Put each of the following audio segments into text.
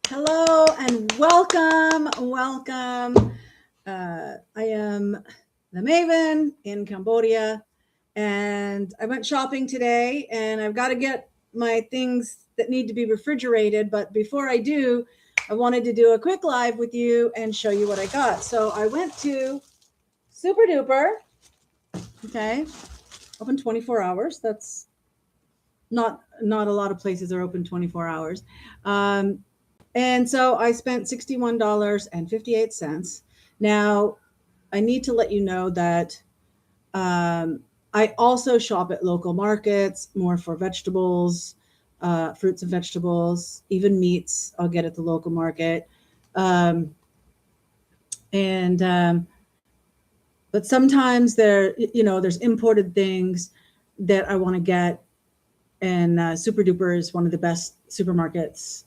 Hello and welcome. Welcome. I am the Maven in Cambodia, and I went shopping today, and I've got to get my things that need to be refrigerated. But before I do, I wanted to do a quick live with you and show you what I got. So I went to Super Duper. Okay, open 24 hours. That's not a lot of places are open 24 hours. And so I spent $61.58. Now, I need to let you know that I also shop at local markets, more for vegetables, fruits and vegetables, even meats I'll get at the local market. Um, and but sometimes there's imported things that I want to get, and Super Duper is one of the best supermarkets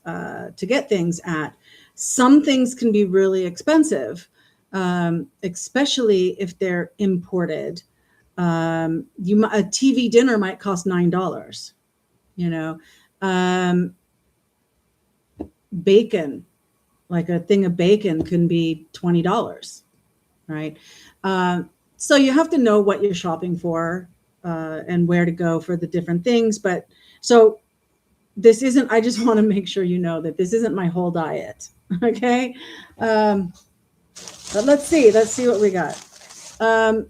to get things at. Some things can be really expensive, especially if they're imported. A TV dinner might cost $9. You know, um, bacon, like a thing of bacon, can be $20, right? So you have to know what you're shopping for and where to go for the different things. But so this isn't, I just want to make sure you know that this isn't my whole diet. Okay. But let's see what we got. Um,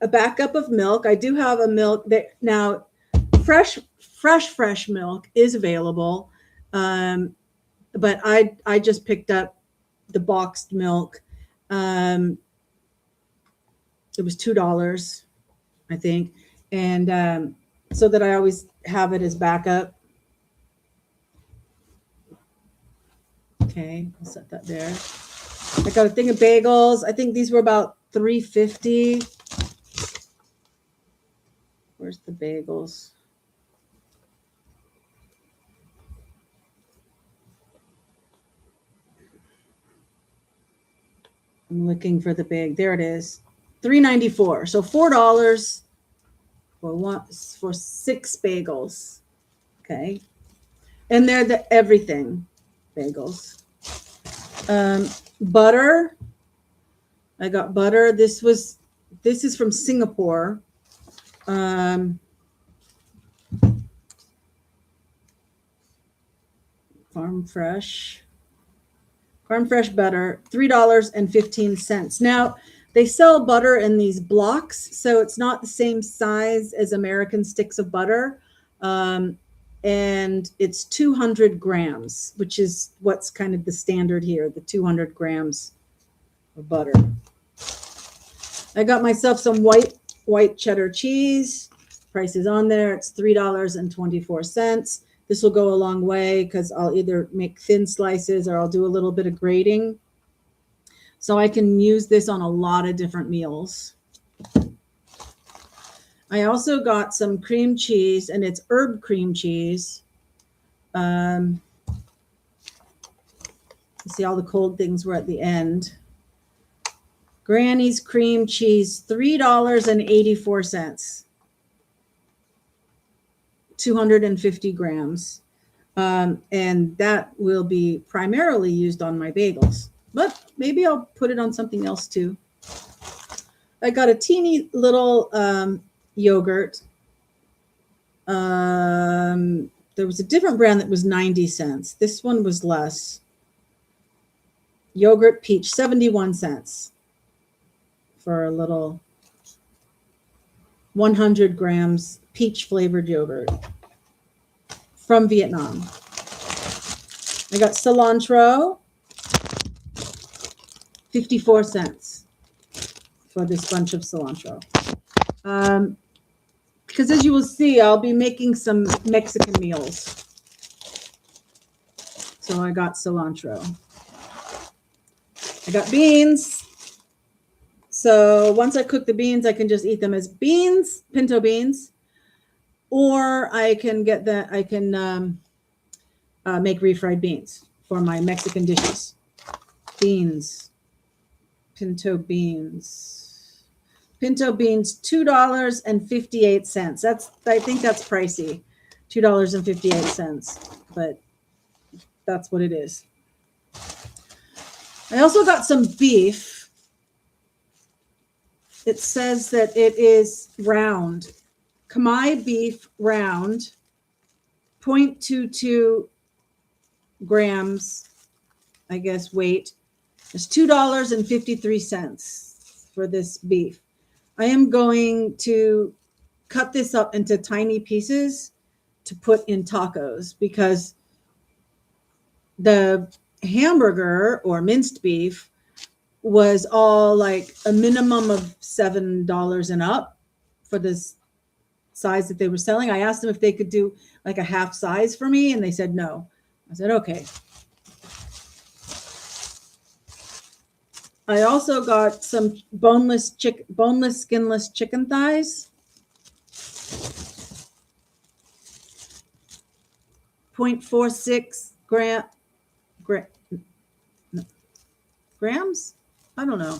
a backup of milk. I do have a milk that now fresh milk is available. But I just picked up the boxed milk. It was $2, I think. And so that I always have it as backup. Okay, I'll set that there. I got a thing of bagels. I think these were about $3.50. Where's the bagels? I'm looking for the big. There it is. $3.94. So $4 for 6 bagels. Okay. And they're the everything bagels. Butter. I got butter. This is from Singapore. Farm fresh butter, $3.15. Now they sell butter in these blocks, so it's not the same size as American sticks of butter. And it's 200 grams, which is what's kind of the standard here, the 200 grams of butter. I got myself some white cheddar cheese. Price is on there. It's $3.24. This will go a long way because I'll either make thin slices or I'll do a little bit of grating. So I can use this on a lot of different meals. I also got some cream cheese, and it's herb cream cheese. See, all the cold things were at the end. Granny's cream cheese, $3.84. 250 grams. And that will be primarily used on my bagels, but maybe I'll put it on something else too. I got a teeny little yogurt. There was a different brand that was 90 cents. This one was less. Yogurt peach, 71 cents for a little 100 grams peach flavored yogurt from Vietnam. I got cilantro, 54 cents for this bunch of cilantro. Because as you will see, I'll be making some Mexican meals. So I got cilantro. I got beans. So once I cook the beans, I can just eat them as beans, pinto beans, or I can make refried beans for my Mexican dishes. Beans, pinto beans, $2.58. I think that's pricey, $2.58, but that's what it is. I also got some beef. It says that it is round. Khmer beef round, 0.22 grams, I guess, weight. It's $2.53 for this beef. I am going to cut this up into tiny pieces to put in tacos because the hamburger or minced beef was all like a minimum of $7 and up for this size that they were selling. I asked them if they could do like a half size for me, and they said no. I said, okay. I also got some boneless, skinless chicken thighs. 0.46 grams? I don't know.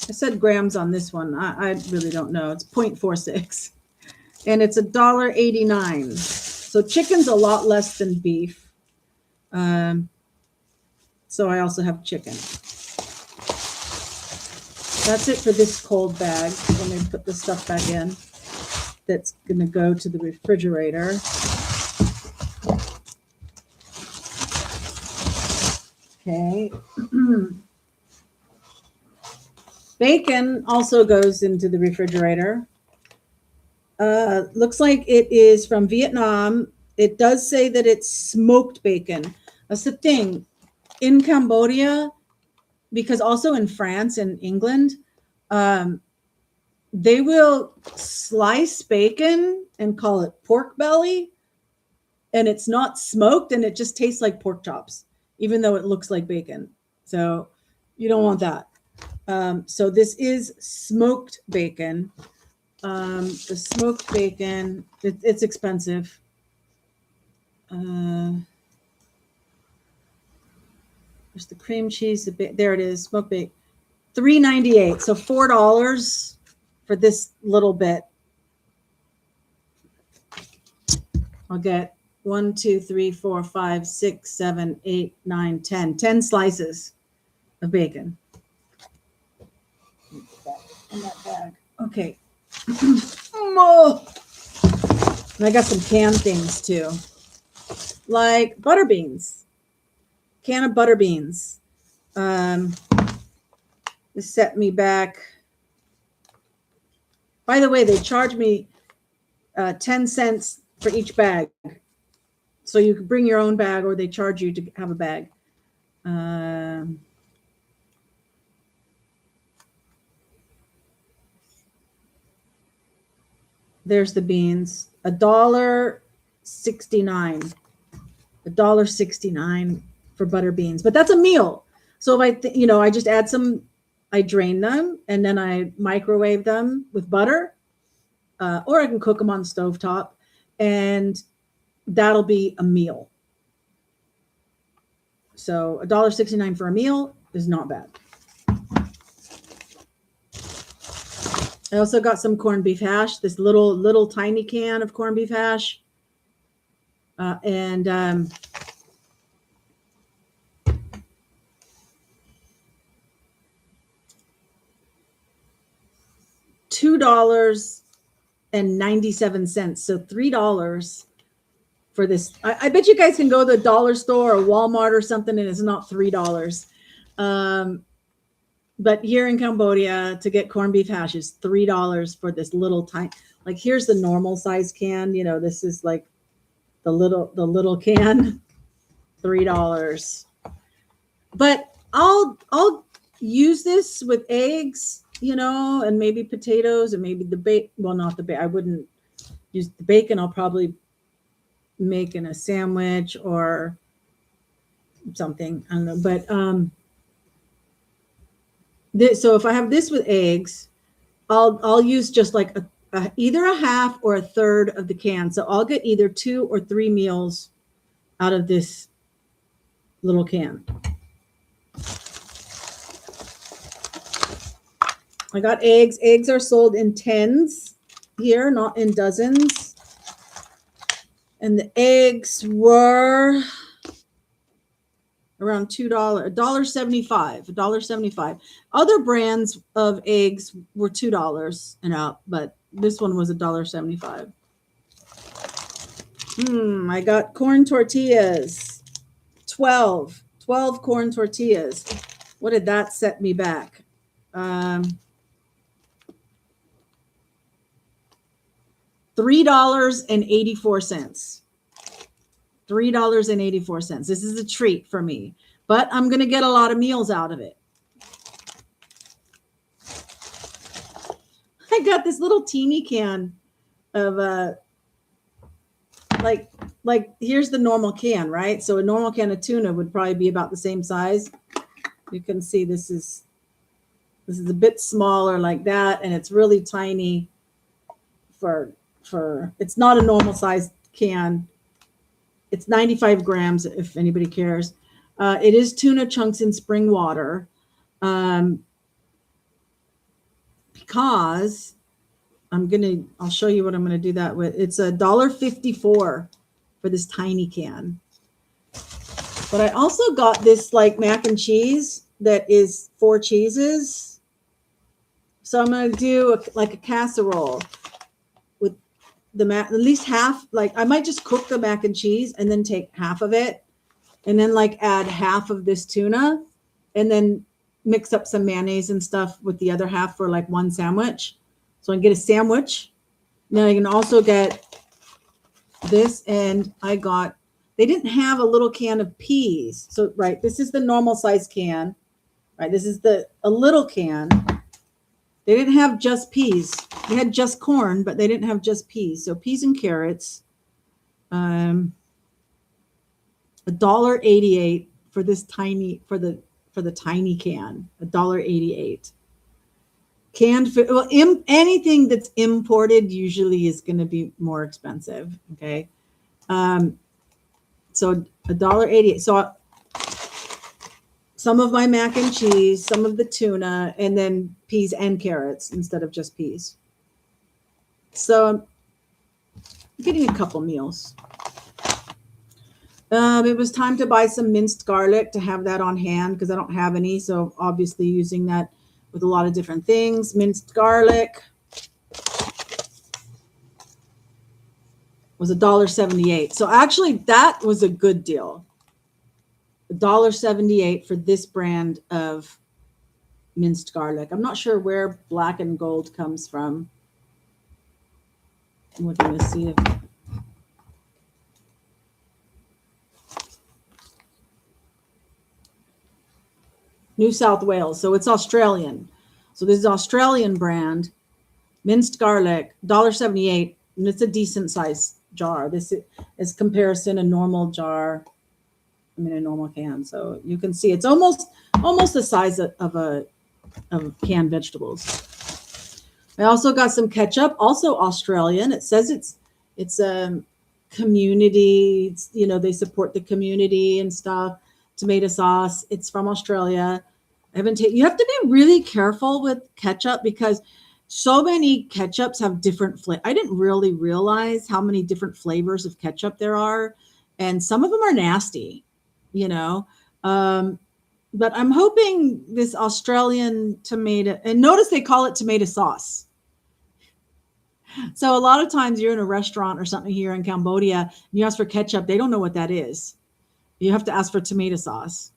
I said grams on this one. I really don't know. It's 0.46. And it's $1.89. So chicken's a lot less than beef. So I also have chicken. That's it for this cold bag. Let me put this stuff back in. That's going to go to the refrigerator. Okay. Bacon also goes into the refrigerator. Looks like it is from Vietnam. It does say that it's smoked bacon. That's the thing. In Cambodia, because also in France and England, they will slice bacon and call it pork belly, and it's not smoked, and it just tastes like pork chops, even though it looks like bacon. So you don't want that. So this is smoked bacon. The smoked bacon, it's expensive. There's the cream cheese. There it is, smoked bacon. $3.98, so $4 for this little bit. I'll get 1, 2, 3, 4, 5, 6, 7, 8, 9, 10. 10 slices of bacon. In that bag. Okay. Oh. And I got some canned things too, like butter beans. Can of butter beans. This set me back. By the way, they charge me 10 cents for each bag. So you can bring your own bag, or they charge you to have a bag. There's the beans. $1.69. $1.69 for butter beans. But that's a meal. So if I just add some, I drain them and then I microwave them with butter, or I can cook them on the stovetop, and that'll be a meal. So $1.69 for a meal is not bad. I also got some corned beef hash, this little tiny can of corned beef hash. And $2.97. So $3 for this. I bet you guys can go to the dollar store or Walmart or something, and it's not $3. But here in Cambodia, to get corned beef hash is $3 for this little tiny. Like here's the normal size can. This is like the little can, $3. But I'll use this with eggs, and maybe potatoes, and maybe the bacon. Well, not the bacon. I wouldn't use the bacon. I'll probably make in a sandwich or something. I don't know. But so if I have this with eggs, I'll use just like either a half or a third of the can. So I'll get either 2 or 3 meals out of this little can. I got eggs. Eggs are sold in tens here, not in dozens. And the eggs were around $2, $1.75, $1.75. Other brands of eggs were $2 and up, but this one was $1.75. I got corn tortillas, 12 corn tortillas. What did that set me back? $3.84. $3.84. This is a treat for me, but I'm going to get a lot of meals out of it. I got this little teeny can of like here's the normal can, right? So a normal can of tuna would probably be about the same size. You can see this is a bit smaller like that, and it's really tiny for it's not a normal size can. It's 95 grams if anybody cares. It is tuna chunks in spring water, because I'll show you what I'm gonna do that with. It's $1.54 for this tiny can. But I also got this like mac and cheese that is 4 cheeses. So I'm gonna do like a casserole with the at least half. Like I might just cook the mac and cheese and then take half of it, and then like add half of this tuna, and then mix up some mayonnaise and stuff with the other half for like one sandwich. So I can get a sandwich. Then I can also get this, and they didn't have a little can of peas. So, right, this is the normal size can, right? This is a little can. They didn't have just peas. They had just corn, but they didn't have just peas. So peas and carrots, $1.88 for this tiny, for the tiny can, $1.88. Canned food, well, anything that's imported usually is going to be more expensive. Okay. So $1.88. So some of my mac and cheese, some of the tuna, and then peas and carrots instead of just peas. So I'm getting a couple meals. It was time to buy some minced garlic to have that on hand because I don't have any. So obviously using that with a lot of different things. Minced garlic was $1.78. So actually that was a good deal. $1.78 for this brand of minced garlic. I'm not sure where Black and Gold comes from. I'm looking to see if New South Wales. So it's Australian. So this is Australian brand, minced garlic, $1.78, and it's a decent size jar. This is comparison a normal jar. I mean a normal can. So you can see it's almost the size of canned vegetables. I also got some ketchup, also Australian. It says it's a community. It's, they support the community and stuff. Tomato sauce. It's from Australia. You have to be really careful with ketchup because so many ketchups have different flavors. I didn't really realize how many different flavors of ketchup there are, and some of them are nasty, But I'm hoping this Australian tomato, and notice they call it tomato sauce. So a lot of times you're in a restaurant or something here in Cambodia, and you ask for ketchup, they don't know what that is. You have to ask for tomato sauce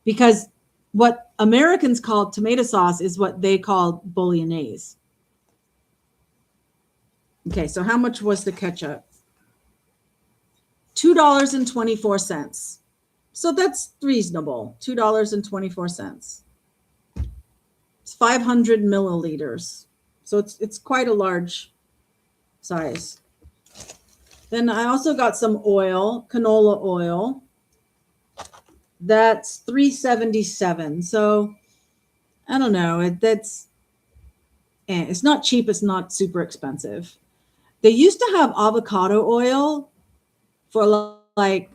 because what Americans call tomato sauce is what they call bolognese. Okay, so how much was the ketchup? $2.24. So that's reasonable. $2.24. It's 500 milliliters. So it's quite a large size. Then I also got some oil, canola oil. That's $3.77. So I don't know. It's not cheap. It's not super expensive. They used to have avocado oil for like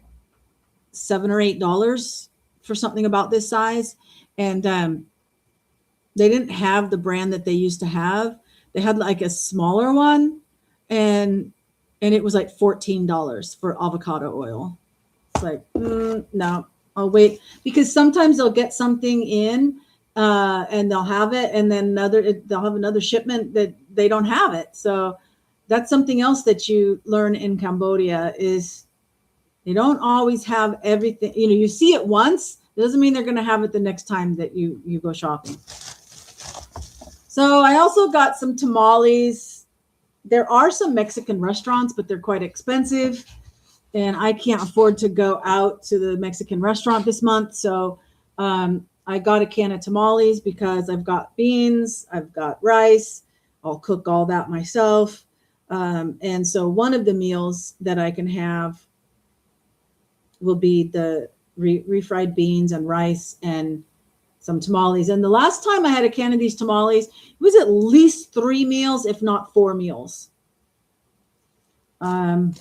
$7 or $8 for something about this size, and they didn't have the brand that they used to have. They had like a smaller one, and it was like $14 for avocado oil. It's like no. I'll wait because sometimes they'll get something in and they'll have it, and then they'll have another shipment that they don't have it. So that's something else that you learn in Cambodia is they don't always have everything. You know, you see it once, it doesn't mean they're going to have it the next time that you go shopping. So I also got some tamales. There are some Mexican restaurants, but they're quite expensive. And I can't afford to go out to the Mexican restaurant this month. So I got a can of tamales because I've got beans, I've got rice. I'll cook all that myself. And so one of the meals that I can have will be the refried beans and rice and some tamales. And the last time I had a can of these tamales, it was at least 3 meals, if not 4 meals. Of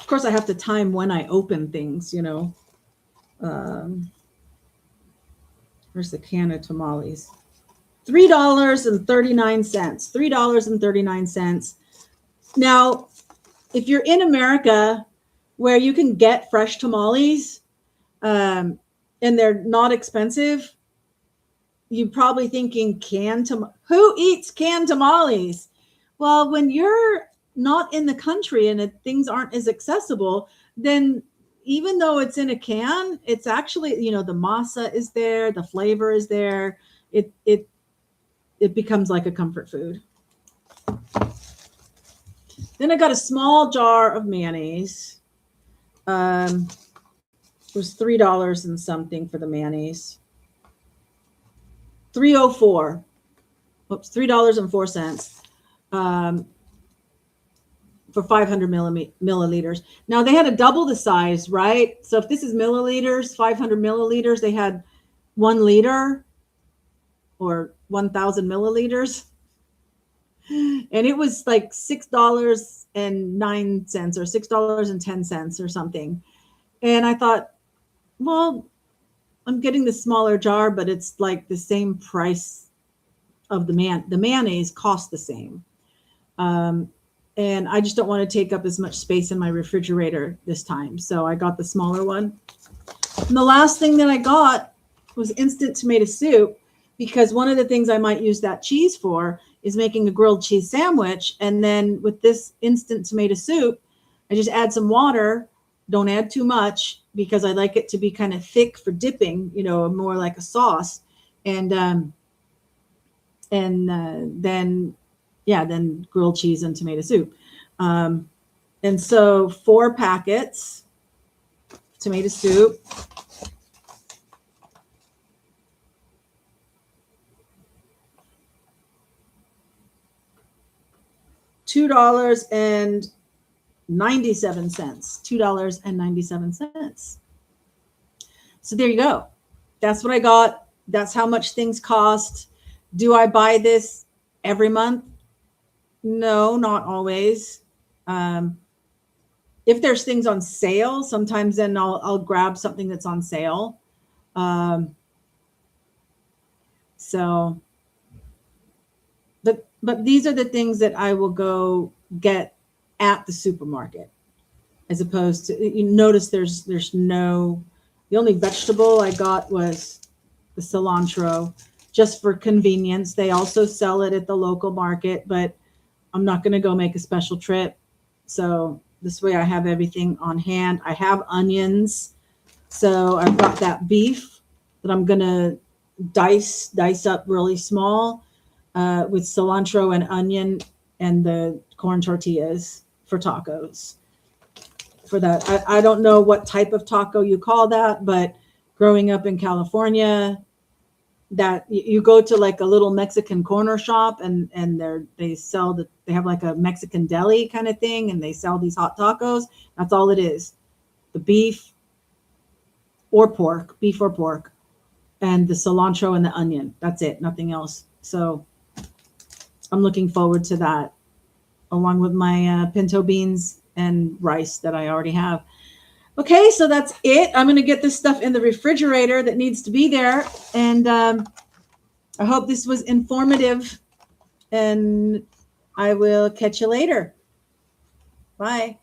course, I have to time when I open things, you know. Where's the can of tamales? $3.39. $3.39. Now, if you're in America where you can get fresh tamales and they're not expensive, you're probably thinking who eats canned tamales? Well, when you're not in the country and things aren't as accessible, then even though it's in a can, it's actually, you know, the masa is there, the flavor is there. It becomes like a comfort food. Then I got a small jar of mayonnaise. It was $3 and something for the mayonnaise. $3.04. Oops, $3.04. For 500 milliliters. Now they had to double the size, right? So if this is milliliters, 500 milliliters, they had 1 liter or 1,000 milliliters. And it was like $6.09 or $6.10 or something. And I thought, well, I'm getting the smaller jar, but it's like the same price of the mayonnaise costs the same. And I just don't want to take up as much space in my refrigerator this time. So I got the smaller one. And the last thing that I got was instant tomato soup, because one of the things I might use that cheese for is making a grilled cheese sandwich. And then with this instant tomato soup, I just add some water. Don't add too much because I like it to be kind of thick for dipping, you know, more like a sauce. And then grilled cheese and tomato soup. And so 4 packets tomato soup. $2.97. $2.97. So there you go. That's what I got. That's how much things cost. Do I buy this every month? No, not always. If there's things on sale, sometimes then I'll grab something that's on sale. But these are the things that I will go get at the supermarket, as opposed to, you notice there's no, the only vegetable I got was the cilantro, just for convenience. They also sell it at the local market, but I'm not going to go make a special trip. So this way I have everything on hand. I have onions. So I've got that beef that I'm going to dice up really small with cilantro and onion and the corn tortillas for tacos. For that, I don't know what type of taco you call that, but growing up in California, that you go to like a little Mexican corner shop and they have like a Mexican deli kind of thing, and they sell these hot tacos. That's all it is. The beef or pork, and the cilantro and the onion. That's it, nothing else. So I'm looking forward to that, along with my pinto beans and rice that I already have. Okay, so that's it. I'm going to get this stuff in the refrigerator that needs to be there. And I hope this was informative. And I will catch you later. Bye.